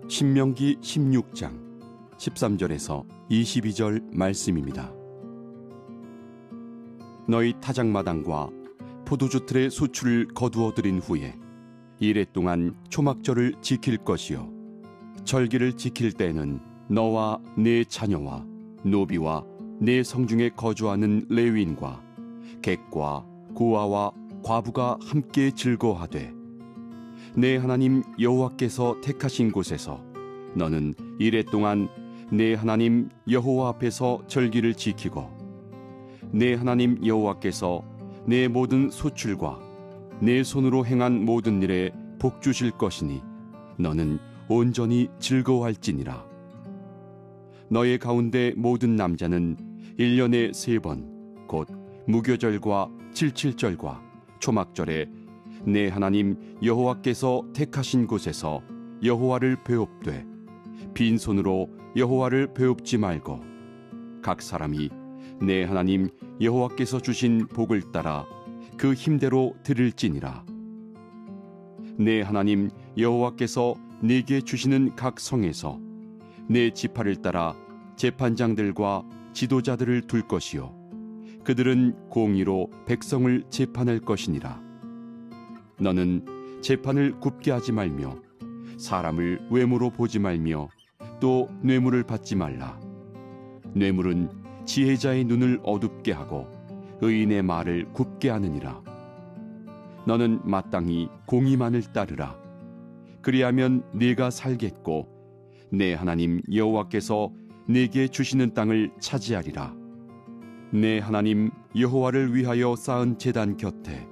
신명기 16장 13절에서 22절 말씀입니다. 너희 타작마당과 포도주 틀의 소출을 거두어 들인 후에 이레 동안 초막절을 지킬 것이요 절기를 지킬 때에는 너와 네 자녀와 노비와 네 성중에 거주하는 레위인과 객과 고아와 과부가 함께 즐거워하되 내 하나님 여호와께서 택하신 곳에서 너는 이레 동안 내 하나님 여호와 앞에서 절기를 지키고 내 하나님 여호와께서 내 모든 소출과 내 손으로 행한 모든 일에 복 주실 것이니 너는 온전히 즐거워할지니라. 너의 가운데 모든 남자는 1년에 3번 곧 무교절과 칠칠절과 초막절에 내 하나님 여호와께서 택하신 곳에서 여호와를 배웁되 빈손으로 여호와를 배웁지 말고 각 사람이 내 하나님 여호와께서 주신 복을 따라 그 힘대로 드릴지니라. 내 하나님 여호와께서 네게 주시는 각 성에서 내 지파를 따라 재판장들과 지도자들을 둘 것이요 그들은 공의로 백성을 재판할 것이니라. 너는 재판을 굽게 하지 말며 사람을 외모로 보지 말며 또 뇌물을 받지 말라. 뇌물은 지혜자의 눈을 어둡게 하고 의인의 말을 굽게 하느니라. 너는 마땅히 공의만을 따르라. 그리하면 네가 살겠고 내 하나님 여호와께서 네게 주시는 땅을 차지하리라. 내 하나님 여호와를 위하여 쌓은 제단 곁에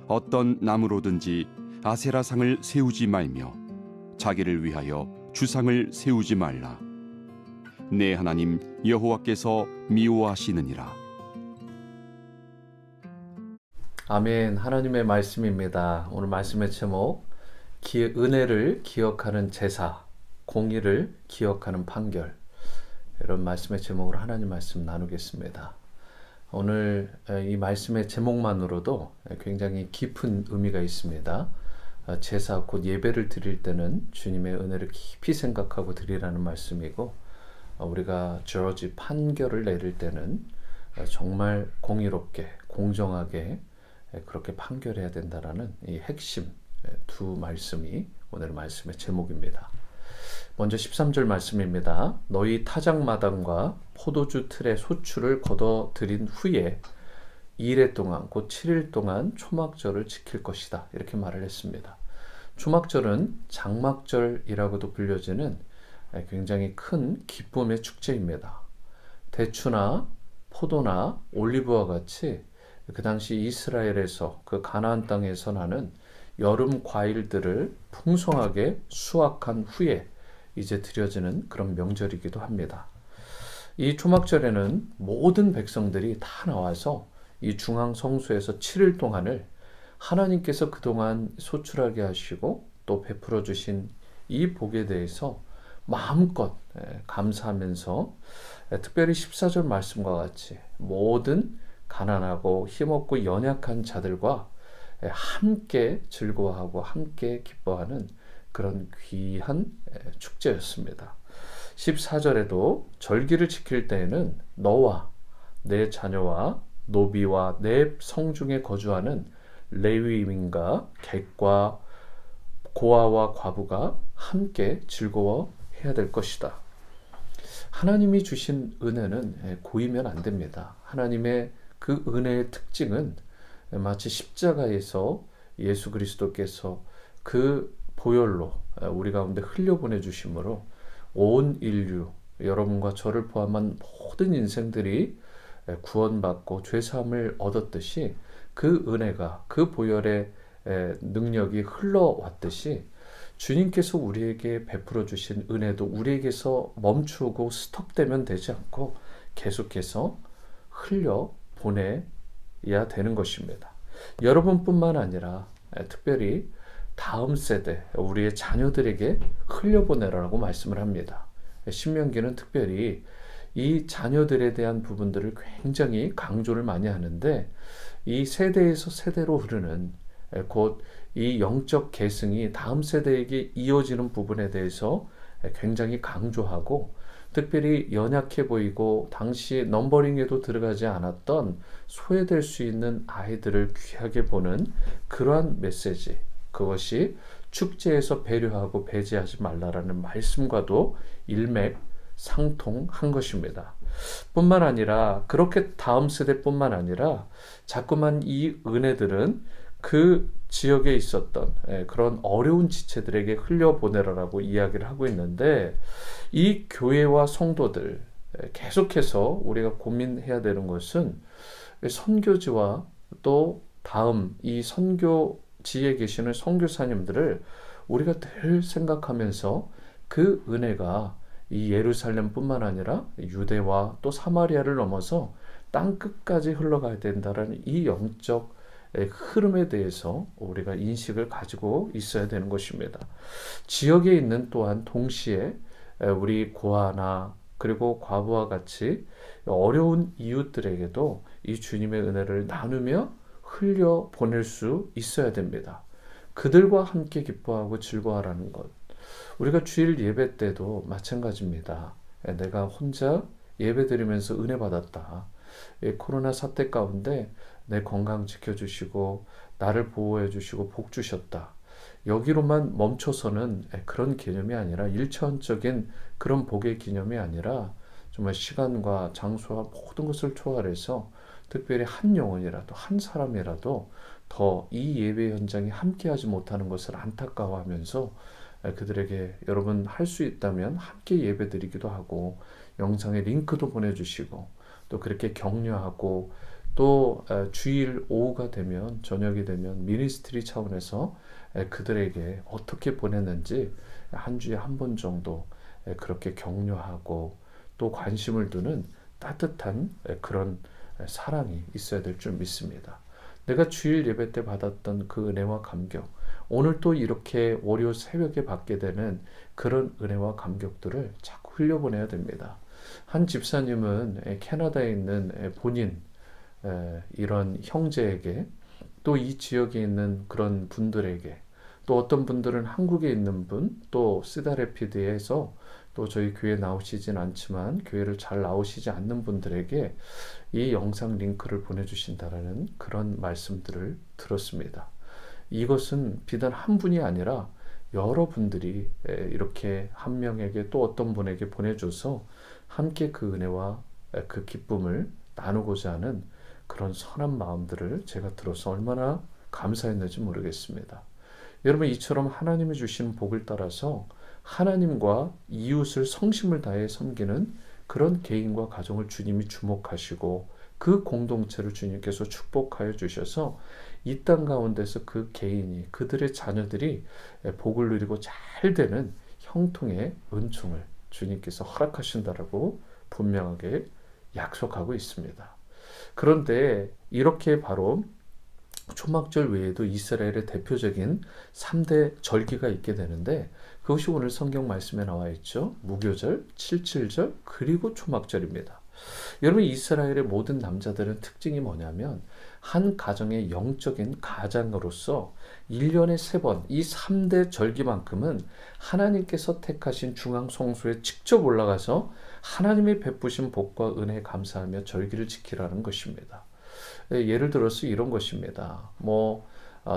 어떤 나무로든지 아세라상을 세우지 말며 자기를 위하여 주상을 세우지 말라. 내 하나님 여호와께서 미워하시느니라. 아멘. 하나님의 말씀입니다. 오늘 말씀의 제목, 은혜를 기억하는 제사, 공의를 기억하는 판결. 이런 말씀의 제목으로 하나님 말씀 나누겠습니다. 오늘 이 말씀의 제목만으로도 굉장히 깊은 의미가 있습니다. 제사 곧 예배를 드릴 때는 주님의 은혜를 깊이 생각하고 드리라는 말씀이고, 우리가 저지 판결을 내릴 때는 정말 공의롭게 공정하게 그렇게 판결해야 된다라는 이 핵심 두 말씀이 오늘 말씀의 제목입니다. 먼저 13절 말씀입니다. 너희 타작마당과 포도주 틀의 소출을 거둬 들인 후에 2일 동안 곧 7일 동안 초막절을 지킬 것이다. 이렇게 말을 했습니다. 초막절은 장막절이라고도 불려지는 굉장히 큰 기쁨의 축제입니다. 대추나 포도나 올리브와 같이 그 당시 이스라엘에서 그 가나안 땅에서 나는 여름 과일들을 풍성하게 수확한 후에 이제 드려지는 그런 명절이기도 합니다. 이 초막절에는 모든 백성들이 다 나와서 이 중앙 성소에서 7일 동안을 하나님께서 그동안 소출하게 하시고 또 베풀어 주신 이 복에 대해서 마음껏 감사하면서 특별히 14절 말씀과 같이 모든 가난하고 힘없고 연약한 자들과 함께 즐거워하고 함께 기뻐하는 그런 귀한 축제였습니다. 14절에도 절기를 지킬 때에는 너와 내 자녀와 노비와 내 성중에 거주하는 레위인과 객과 고아와 과부가 함께 즐거워해야 될 것이다. 하나님이 주신 은혜는 고이면 안 됩니다. 하나님의 그 은혜의 특징은 마치 십자가에서 예수 그리스도께서 그 보혈로 우리 가운데 흘려보내 주심으로 온 인류, 여러분과 저를 포함한 모든 인생들이 구원받고 죄사함을 얻었듯이 그 은혜가 그 보혈의 능력이 흘러왔듯이 주님께서 우리에게 베풀어 주신 은혜도 우리에게서 멈추고 스톱되면 되지 않고 계속해서 흘려보내야 되는 것입니다. 여러분뿐만 아니라 특별히 다음 세대, 우리의 자녀들에게 흘려보내라고 말씀을 합니다. 신명기는 특별히 이 자녀들에 대한 부분들을 굉장히 강조를 많이 하는데, 이 세대에서 세대로 흐르는 곧 이 영적 계승이 다음 세대에게 이어지는 부분에 대해서 굉장히 강조하고 특별히 연약해 보이고 당시 넘버링에도 들어가지 않았던 소외될 수 있는 아이들을 귀하게 보는 그러한 메시지, 그것이 축제에서 배려하고 배제하지 말라라는 말씀과도 일맥상통한 것입니다. 뿐만 아니라 그렇게 다음 세대뿐만 아니라 자꾸만 이 은혜들은 그 지역에 있었던 그런 어려운 지체들에게 흘려보내라라고 이야기를 하고 있는데, 이 교회와 성도들 계속해서 우리가 고민해야 되는 것은 선교지와 또 다음 이 선교지에 계시는 선교사님들을 우리가 늘 생각하면서 그 은혜가 이 예루살렘뿐만 아니라 유대와 또 사마리아를 넘어서 땅 끝까지 흘러가야 된다는 이 영적 흐름에 대해서 우리가 인식을 가지고 있어야 되는 것입니다. 지역에 있는 또한 동시에 우리 고아나 그리고 과부와 같이 어려운 이웃들에게도 이 주님의 은혜를 나누며 흘려 보낼 수 있어야 됩니다. 그들과 함께 기뻐하고 즐거워하라는 것. 우리가 주일 예배 때도 마찬가지입니다. 내가 혼자 예배 드리면서 은혜 받았다. 코로나 사태 가운데 내 건강 지켜주시고 나를 보호해 주시고 복 주셨다. 여기로만 멈춰서는 그런 개념이 아니라 일차원적인 그런 복의 개념이 아니라 정말 시간과 장소와 모든 것을 초월해서 특별히 한 영혼이라도 한 사람이라도 더 이 예배 현장에 함께하지 못하는 것을 안타까워하면서 그들에게 여러분 할 수 있다면 함께 예배드리기도 하고 영상에 링크도 보내주시고 또 그렇게 격려하고 또 주일 오후가 되면 저녁이 되면 미니스트리 차원에서 그들에게 어떻게 보냈는지 한 주에 한 번 정도 그렇게 격려하고 또 관심을 두는 따뜻한 그런 사랑이 있어야 될 줄 믿습니다. 내가 주일 예배 때 받았던 그 은혜와 감격, 오늘 또 이렇게 월요 새벽에 받게 되는 그런 은혜와 감격들을 자꾸 흘려보내야 됩니다. 한 집사님은 캐나다에 있는 본인 이런 형제에게 또 이 지역에 있는 그런 분들에게 또 어떤 분들은 한국에 있는 분, 또 시다레피드에서 또 저희 교회 나오시진 않지만 교회를 잘 나오시지 않는 분들에게 이 영상 링크를 보내주신다라는 그런 말씀들을 들었습니다. 이것은 비단 한 분이 아니라 여러분들이 이렇게 한 명에게 또 어떤 분에게 보내줘서 함께 그 은혜와 그 기쁨을 나누고자 하는 그런 선한 마음들을 제가 들어서 얼마나 감사했는지 모르겠습니다. 여러분, 이처럼 하나님이 주신 복을 따라서 하나님과 이웃을 성심을 다해 섬기는 그런 개인과 가정을 주님이 주목하시고 그 공동체를 주님께서 축복하여 주셔서 이 땅 가운데서 그 개인이, 그들의 자녀들이 복을 누리고 잘 되는 형통의 은총을 주님께서 허락하신다라고 분명하게 약속하고 있습니다. 그런데 이렇게 바로 초막절 외에도 이스라엘의 대표적인 3대 절기가 있게 되는데 그것이 오늘 성경 말씀에 나와 있죠. 무교절, 칠칠절, 그리고 초막절입니다. 여러분, 이스라엘의 모든 남자들은 특징이 뭐냐면 한 가정의 영적인 가장으로서 1년에 3번 이 3대 절기만큼은 하나님께서 택하신 중앙성소에 직접 올라가서 하나님이 베푸신 복과 은혜에 감사하며 절기를 지키라는 것입니다. 예를 들어서 이런 것입니다.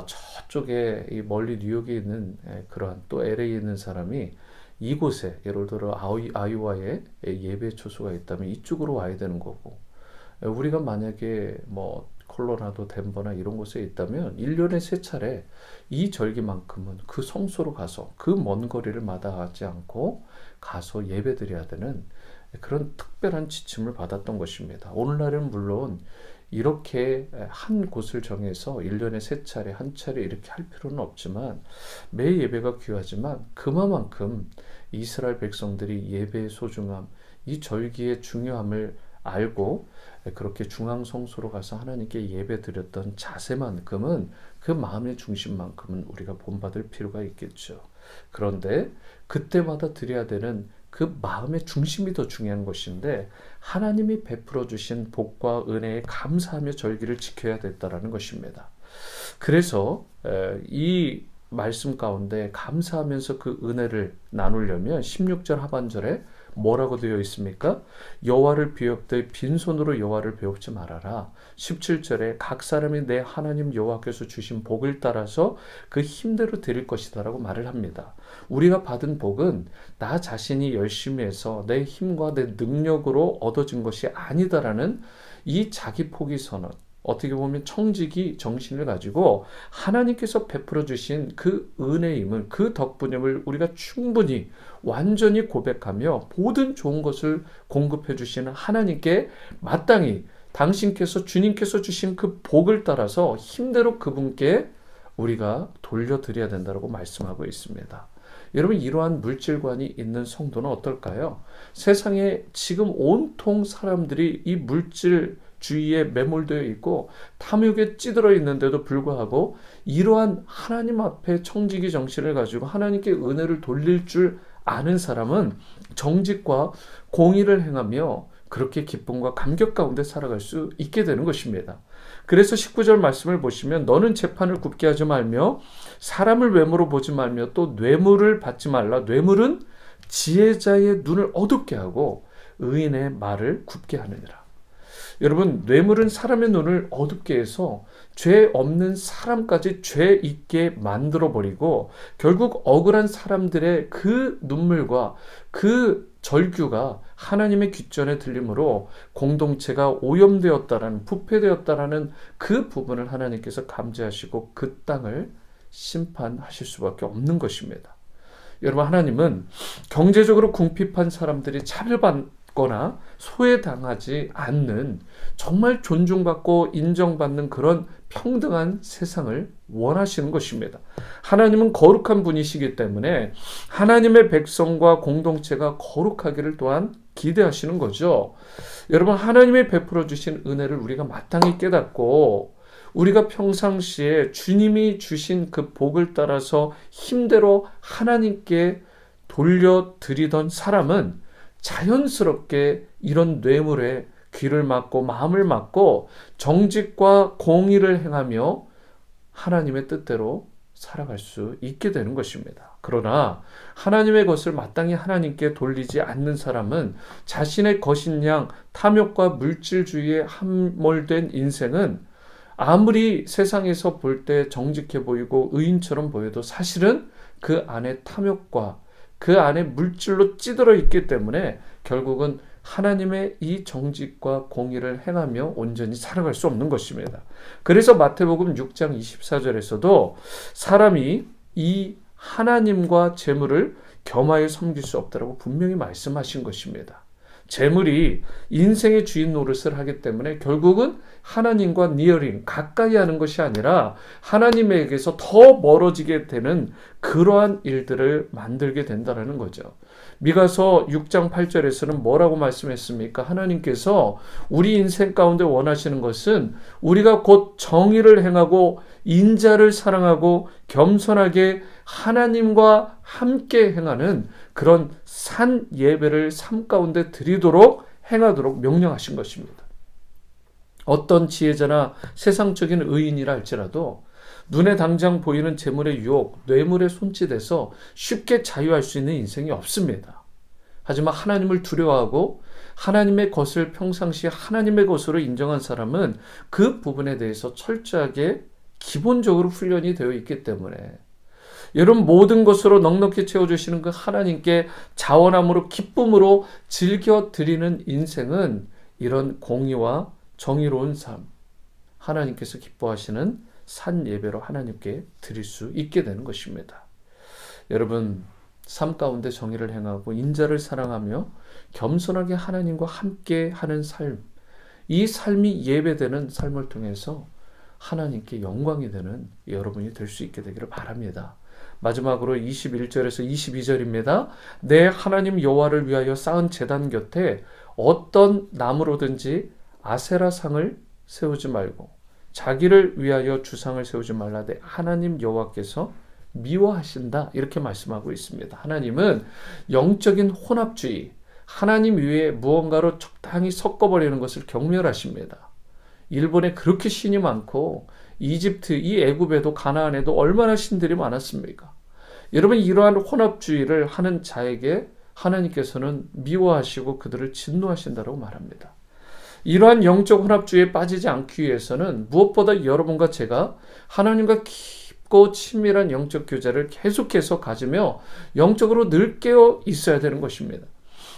저쪽에 멀리 뉴욕에 있는 그러한 또 LA에 있는 사람이 이곳에 예를 들어 아이오와에 예배 초소가 있다면 이쪽으로 와야 되는 거고, 우리가 만약에 콜로라도 덴버나 이런 곳에 있다면 1년에 3차례 이 절기만큼은 그 성소로 가서 그 먼 거리를 마다하지 않고 가서 예배드려야 되는 그런 특별한 지침을 받았던 것입니다. 오늘날은 물론 이렇게 한 곳을 정해서 1년에 3차례, 한 차례 이렇게 할 필요는 없지만 매 예배가 귀하지만 그만큼 이스라엘 백성들이 예배의 소중함, 이 절기의 중요함을 알고 그렇게 중앙성소로 가서 하나님께 예배 드렸던 자세만큼은, 그 마음의 중심만큼은 우리가 본받을 필요가 있겠죠. 그런데 그때마다 드려야 되는 그 마음의 중심이 더 중요한 것인데 하나님이 베풀어 주신 복과 은혜에 감사하며 절기를 지켜야 됐다라는 것입니다. 그래서 이 말씀 가운데 감사하면서 그 은혜를 나누려면 16절 하반절에 뭐라고 되어 있습니까? 여호와를 비읍되 빈손으로 여호와를 배웁지 말아라. 17절에 각 사람이 내 하나님 여호와께서 주신 복을 따라서 그 힘대로 드릴 것이다 라고 말을 합니다. 우리가 받은 복은 나 자신이 열심히 해서 내 힘과 내 능력으로 얻어진 것이 아니다라는 이 자기 포기 선언, 어떻게 보면 청지기 정신을 가지고 하나님께서 베풀어 주신 그 은혜임을, 그 덕분임을 우리가 충분히 완전히 고백하며 모든 좋은 것을 공급해 주시는 하나님께 마땅히 당신께서, 주님께서 주신 그 복을 따라서 힘대로 그분께 우리가 돌려드려야 된다고 말씀하고 있습니다. 여러분, 이러한 물질관이 있는 성도는 어떨까요? 세상에 지금 온통 사람들이 이 물질 주의에 매몰되어 있고 탐욕에 찌들어 있는데도 불구하고 이러한 하나님 앞에 청지기 정신을 가지고 하나님께 은혜를 돌릴 줄 아는 사람은 정직과 공의를 행하며 그렇게 기쁨과 감격 가운데 살아갈 수 있게 되는 것입니다. 그래서 19절 말씀을 보시면 너는 재판을 굽게 하지 말며 사람을 외모로 보지 말며 또 뇌물을 받지 말라. 뇌물은 지혜자의 눈을 어둡게 하고 의인의 말을 굽게 하느니라. 여러분, 뇌물은 사람의 눈을 어둡게 해서 죄 없는 사람까지 죄 있게 만들어버리고 결국 억울한 사람들의 그 눈물과 그 절규가 하나님의 귓전에 들림으로 공동체가 오염되었다라는, 부패되었다라는 그 부분을 하나님께서 감지하시고 그 땅을 심판하실 수밖에 없는 것입니다. 여러분, 하나님은 경제적으로 궁핍한 사람들이 차별받거나 소외당하지 않는 정말 존중받고 인정받는 그런 평등한 세상을 원하시는 것입니다. 하나님은 거룩한 분이시기 때문에 하나님의 백성과 공동체가 거룩하기를 또한 기대하시는 거죠. 여러분, 하나님의 베풀어 주신 은혜를 우리가 마땅히 깨닫고 우리가 평상시에 주님이 주신 그 복을 따라서 힘대로 하나님께 돌려드리던 사람은 자연스럽게 이런 뇌물에 귀를 막고 마음을 막고 정직과 공의를 행하며 하나님의 뜻대로 살아갈 수 있게 되는 것입니다. 그러나 하나님의 것을 마땅히 하나님께 돌리지 않는 사람은 자신의 것인 양 탐욕과 물질주의에 함몰된 인생은 아무리 세상에서 볼 때 정직해 보이고 의인처럼 보여도 사실은 그 안에 탐욕과 그 안에 물질로 찌들어 있기 때문에 결국은 하나님의 이 정직과 공의를 행하며 온전히 살아갈 수 없는 것입니다. 그래서 마태복음 6장 24절에서도 사람이 이 하나님과 재물을 겸하여 섬길 수 없다고 분명히 말씀하신 것입니다. 재물이 인생의 주인 노릇을 하기 때문에 결국은 하나님과 니어링, 가까이 하는 것이 아니라 하나님에게서 더 멀어지게 되는 그러한 일들을 만들게 된다는 거죠. 미가서 6장 8절에서는 뭐라고 말씀했습니까? 하나님께서 우리 인생 가운데 원하시는 것은 우리가 곧 정의를 행하고 인자를 사랑하고 겸손하게 하나님과 함께 행하는 그런 산 예배를 삶 가운데 드리도록 행하도록 명령하신 것입니다. 어떤 지혜자나 세상적인 의인이라 할지라도 눈에 당장 보이는 재물의 유혹, 뇌물에 손짓해서 쉽게 자유할 수 있는 인생이 없습니다. 하지만 하나님을 두려워하고 하나님의 것을 평상시에 하나님의 것으로 인정한 사람은 그 부분에 대해서 철저하게 기본적으로 훈련이 되어 있기 때문에 여러분, 모든 것으로 넉넉히 채워주시는 그 하나님께 자원함으로 기쁨으로 즐겨드리는 인생은 이런 공의와 정의로운 삶, 하나님께서 기뻐하시는 산 예배로 하나님께 드릴 수 있게 되는 것입니다. 여러분, 삶 가운데 정의를 행하고 인자를 사랑하며 겸손하게 하나님과 함께 하는 삶, 이 삶이 예배되는 삶을 통해서 하나님께 영광이 되는 여러분이 될 수 있게 되기를 바랍니다. 마지막으로 21절에서 22절입니다. 내 하나님 여호와를 위하여 쌓은 제단 곁에 어떤 나무로든지 아세라상을 세우지 말고 자기를 위하여 주상을 세우지 말라. 내 하나님 여호와께서 미워하신다. 이렇게 말씀하고 있습니다. 하나님은 영적인 혼합주의, 하나님 위에 무언가로 적당히 섞어버리는 것을 경멸하십니다. 일본에 그렇게 신이 많고 이집트, 이 애굽에도 가나안에도 얼마나 신들이 많았습니까? 여러분, 이러한 혼합주의를 하는 자에게 하나님께서는 미워하시고 그들을 진노하신다고 말합니다. 이러한 영적 혼합주의에 빠지지 않기 위해서는 무엇보다 여러분과 제가 하나님과 깊고 친밀한 영적 교제를 계속해서 가지며 영적으로 늘 깨어 있어야 되는 것입니다.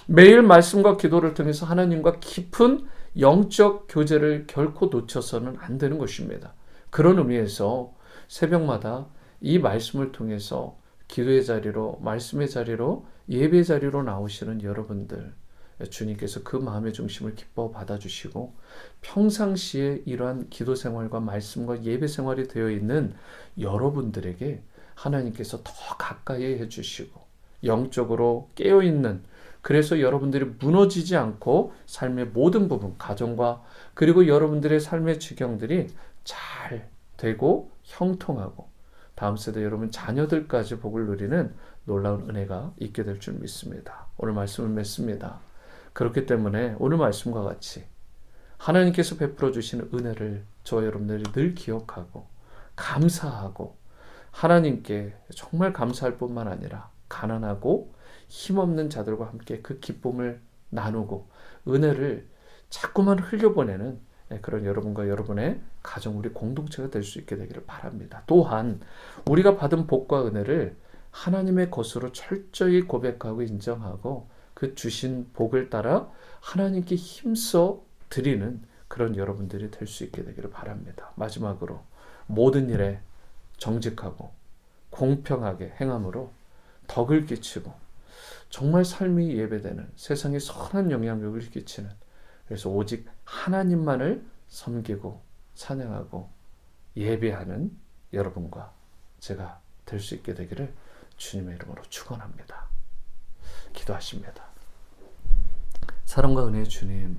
매일 말씀과 기도를 통해서 하나님과 깊은 영적 교제를 결코 놓쳐서는 안 되는 것입니다. 그런 의미에서 새벽마다 이 말씀을 통해서 기도의 자리로, 말씀의 자리로, 예배의 자리로 나오시는 여러분들, 주님께서 그 마음의 중심을 기뻐 받아주시고 평상시에 이러한 기도 생활과 말씀과 예배 생활이 되어 있는 여러분들에게 하나님께서 더 가까이 해주시고 영적으로 깨어있는, 그래서 여러분들이 무너지지 않고 삶의 모든 부분, 가정과 그리고 여러분들의 삶의 지경들이 잘 되고 형통하고 다음 세대 여러분 자녀들까지 복을 누리는 놀라운 은혜가 있게 될 줄 믿습니다. 오늘 말씀을 맺습니다. 그렇기 때문에 오늘 말씀과 같이 하나님께서 베풀어 주시는 은혜를 저와 여러분들이 늘 기억하고 감사하고 하나님께 정말 감사할 뿐만 아니라 가난하고 힘없는 자들과 함께 그 기쁨을 나누고 은혜를 자꾸만 흘려보내는 그런 여러분과 여러분의 가정, 우리 공동체가 될 수 있게 되기를 바랍니다. 또한 우리가 받은 복과 은혜를 하나님의 것으로 철저히 고백하고 인정하고 그 주신 복을 따라 하나님께 힘써 드리는 그런 여러분들이 될 수 있게 되기를 바랍니다. 마지막으로 모든 일에 정직하고 공평하게 행함으로 덕을 끼치고 정말 삶이 예배되는 세상에 선한 영향력을 끼치는, 그래서 오직 하나님만을 섬기고 찬양하고 예배하는 여러분과 제가 될 수 있게 되기를 주님의 이름으로 축원합니다. 기도하십니다. 사랑과 은혜의 주님,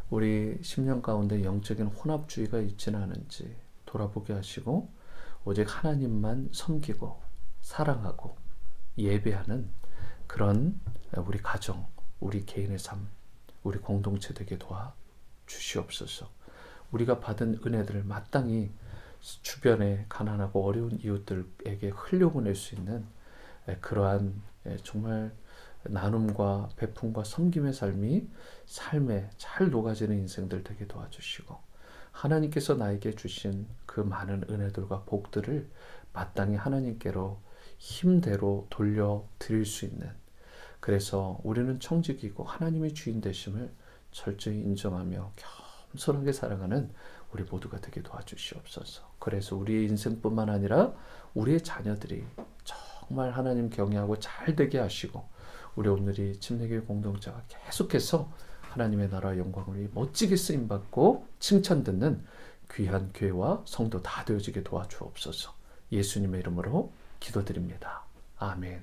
우리 10년 가운데 영적인 혼합주의가 있지는 않은지 돌아보게 하시고 오직 하나님만 섬기고 사랑하고 예배하는 그런 우리 가정, 우리 개인의 삶, 우리 공동체 되게 도와 주시옵소서. 우리가 받은 은혜들을 마땅히 주변에 가난하고 어려운 이웃들에게 흘려보낼 수 있는 그러한 정말 나눔과 베품과 섬김의 삶이 삶에 잘 녹아지는 인생들 되게 도와주시고 하나님께서 나에게 주신 그 많은 은혜들과 복들을 마땅히 하나님께로 힘대로 돌려드릴 수 있는, 그래서 우리는 청직이고 하나님의 주인 되심을 철저히 인정하며 겸손하게 살아가는 우리 모두가 되게 도와주시옵소서. 그래서 우리의 인생뿐만 아니라 우리의 자녀들이 정말 하나님 경외하고 잘 되게 하시고 우리 오늘이 침례교회 공동체가 계속해서 하나님의 나라와 영광을 멋지게 쓰임받고 칭찬 듣는 귀한 교회와 성도 다 되어지게 도와주옵소서. 예수님의 이름으로 기도드립니다. 아멘.